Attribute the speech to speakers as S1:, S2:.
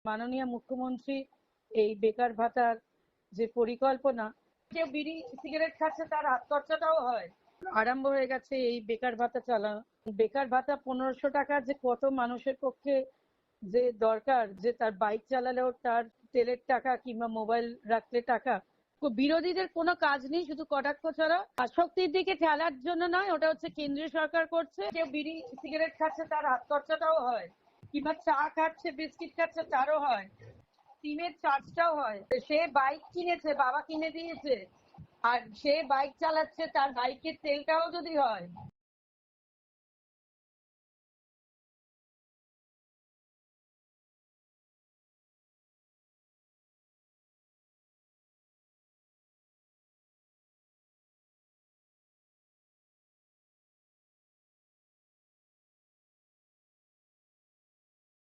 S1: মাননীয় মুখ্যমন্ত্রী এই বেকার ভাতার যে পরিকল্পনা, কেউ বিড়ি সিগারেট খাচ্ছে তার হাত খরচাটাও হয়। আরম্ভ হয়ে গেছে এই বেকার ভাতা চালানো। বেকার ভাতা 1500 টাকা যে কত মানুষের পক্ষে যে দরকার, যে তার বাইক চালালেও তার তেলের টাকা কিংবা মোবাইল রাখলে টাকা। বিরোধীদের কোনো কাজ নেই, শুধু কটাক্ষ ছাড়া। আসক্তির দিকে ঠেলার জন্য নয়, ওটা হচ্ছে কেন্দ্রীয় সরকার করছে। কেউ বিড়ি সিগারেট খাচ্ছে তার হাত খরচাটাও হয়, কিংবা চা খাচ্ছে বিস্কিট খাচ্ছে তারও হয়, সিমের চার্জটাও হয়। সে বাইক কিনেছে, বাবা কিনে দিয়েছে, আর সে বাইক চালাচ্ছে, তার বাইকের তেলটাও যদি হয়